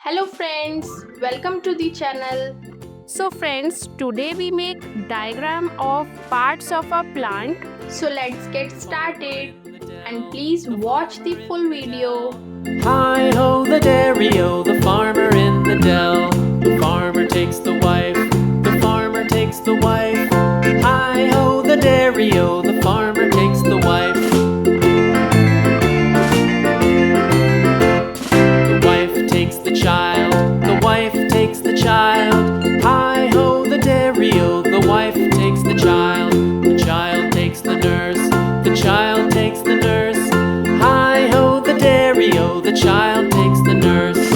Hello friends, welcome to the channel. So friends, today we make diagram of parts of a plant. So let's get started and please watch the full video. Hi ho the dairy-o, the farmer in the dell. The farmer takes the wife, the farmer takes the wife. Hi ho the dairy-o, the farmer takes the wife. The wife takes the child, the wife takes the child. Hi ho the dairy-o, the wife takes the child. The child takes the nurse, the child takes the nurse. Hi ho the dairy-o, the child takes the nurse.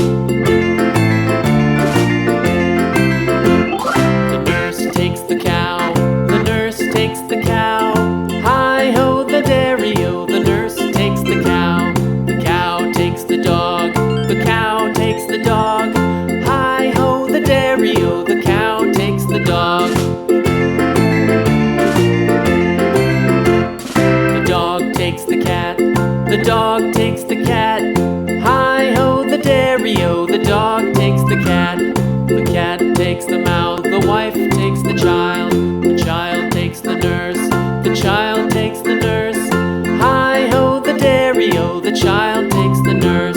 The nurse takes the cow, the nurse takes the cow. Hi ho the dairy-o, the nurse takes the cow. The cow takes the dog, the cow takes the dog. Hi ho the dairy-o, the cow takes the dog. The dog takes the cat, the dog takes the cat. Hi ho the dairy-o, the dog takes the cat. The cat takes the mouse, the wife takes the child. The child takes the nurse, the child takes the nurse. Hi ho the dairy-o, the child takes the nurse.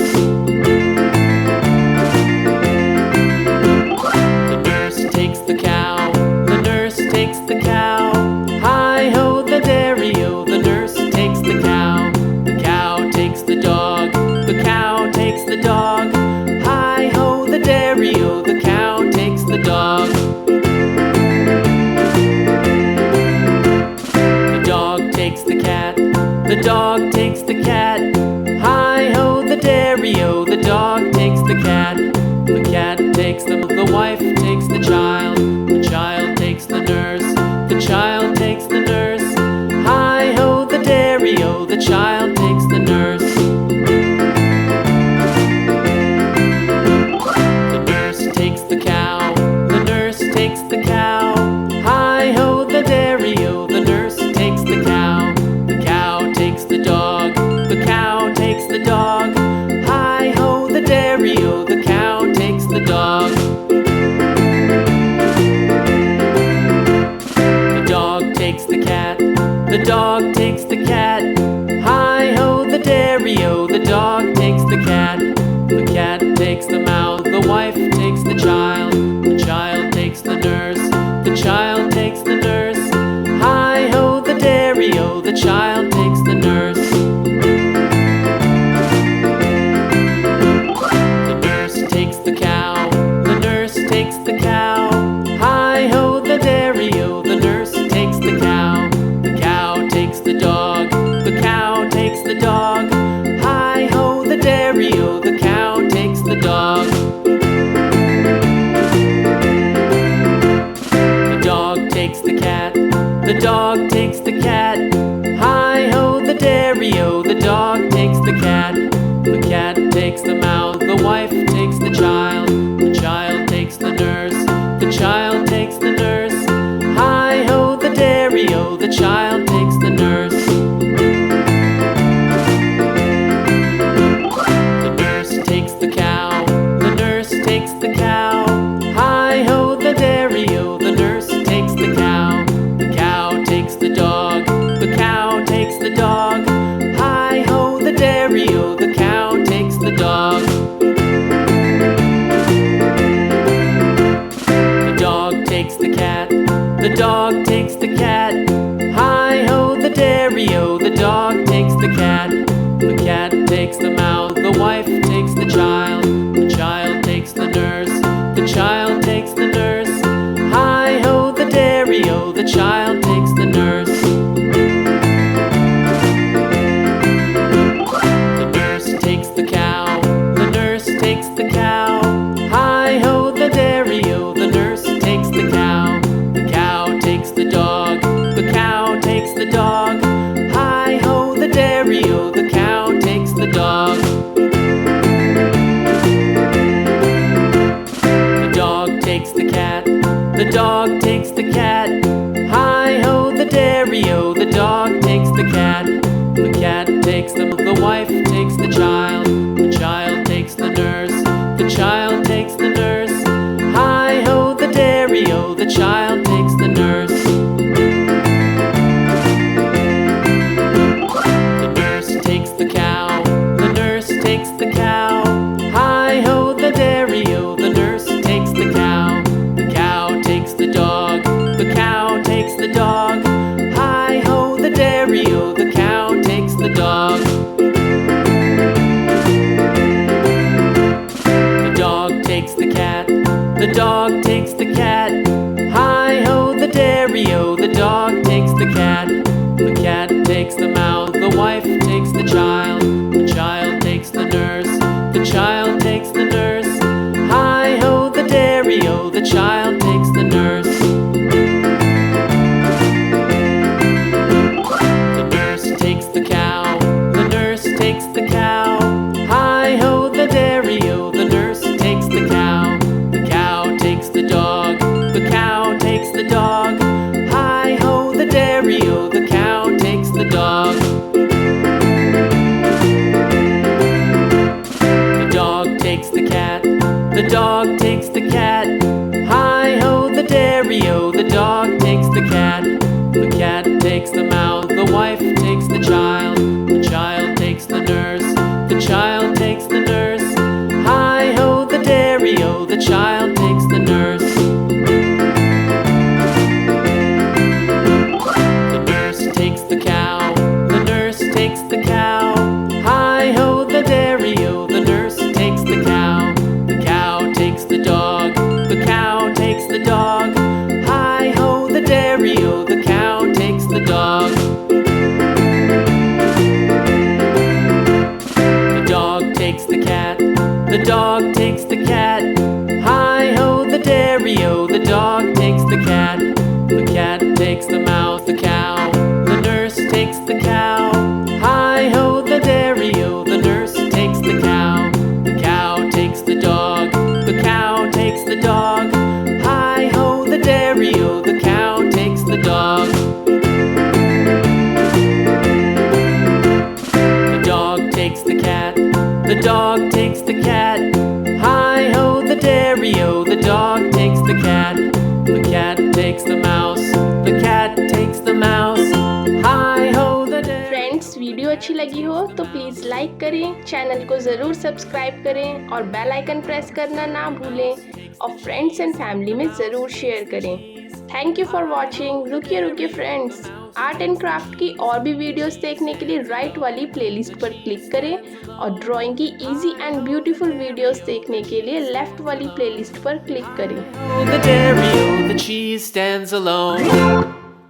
The nurse takes the cow, the nurse takes the cow. Hi ho the dairy-o, the nurse takes the cow. The cow takes the dog, the cow takes the dog. Hi ho the dairy-o, the cow takes the dog. The dog takes the cat, the dog takes the cat. Hi ho the dairy-o, the dog takes the cat. The cat takes the wife takes the child. The child takes the nurse, the child takes the nurse. Hi ho the dairy-o, the child takes the nurse. The nurse takes the cow, the nurse takes the cow. Hi ho the dairy-o, the nurse takes the cow. The cow takes the dog, the cow takes the dog. Hi ho the dairy-o, the cow takes the dog. The dog takes the cat, the dog takes the cat. Hi ho the dairy-o, the dog takes the cat. The cat takes the mouse, the wife takes the child. The child takes the nurse, the child takes the nurse. Hi ho the dairy-o, the child takes the nurse. The nurse takes the cow, the nurse takes the cow. Hi ho the dairy-o, the nurse takes the cow. The cow takes the dog, the cow takes the dog. Hi ho the dairy-o, the cow takes the dog. The dog takes the cat, the dog takes the cat. Hi ho the dairy-o, the dog takes the cat. The cat takes the mouse, the wife takes the child. The child takes the nurse, the child takes the nurse. Hi ho the dairy-o, the child takes the nurse. The nurse takes the cow, the nurse takes the cow. Hi ho the dairy-o, the nurse takes the cow. The cow takes the dog, the cow takes the dog. Hi ho the dairy-o, the cow takes the dog. The dog takes the cat, the dog takes the cat. Hi ho the dairy-o, the dog takes the cat. The cat takes the mouse, the wife takes the child. The child takes the nurse, child takes the nurse. Hi ho the dairy-o, the child takes the nurse. The nurse takes the cow, the nurse takes the cow. Hi ho the dairy-o, the nurse takes the cow. The cow takes the dog, the cow takes the dog. Hi ho the dairy-o, the cow takes the dog. The dog takes the cat, the dog takes the cat. Hi ho the dairy-o, the dog takes the cat. The cat takes the mouse, the wife takes the child. The child takes the nurse, the child takes the nurse. Hi ho the dairy-o, the child takes the nurse. The nurse takes the cow, the nurse takes the cow. Hi ho the dairy-o, the nurse takes the cow. The cow takes the dog, the cow takes the dog. Hi ho the dairy-o, the cow takes the dog. The dog takes the cat, the dog takes the cat. Hi ho the dairy-o, the dog takes the cat. The cat takes the mouse, the wife takes the child. The child takes the nurse, the child takes the nurse. Hi ho the dairy-o, the child takes the nurse. The nurse takes the cow, the nurse takes the cow. Hi ho the dairy-o, the nurse takes the cow. The cow takes the dog, the cow takes the dog. Hi ho the dairy-o, the cow takes the dog. The dog takes the cat, the dog takes the cat. Hi ho the dairy-o, the dog takes the cat. The cat takes the mouse, the cow, the nurse takes the cow. Hi ho the dairy-o, the nurse takes the cow. The cow takes the dog, the cow takes the dog. Hi ho the dairy-o, the cow takes the dog. The dog takes the cat, the dog takes the cat. Hi ho the dairy-o, the dog takes the cat. The cat takes the mouse, the cat takes the mouse. Hi ho the dairy-o. Friends, video अच्छी लगी हो तो please like करें, channel को ज़रूर subscribe करें और bell icon press करना ना भूलें और फ्रेंड्स एंड फैमिली में ज़रूर शेयर करें। Thank you for watching. रुकिए फ्रेंड्स, आर्ट एंड क्राफ्ट की और भी वीडियोस देखने के लिए राइट वाली प्लेलिस्ट पर क्लिक करें और ड्राइंग की इजी एंड ब्यूटीफुल वीडियोस देखने के लिए लेफ्ट वाली प्लेलिस्ट पर क्लिक करें। The dairy-o, the cheese stands alone.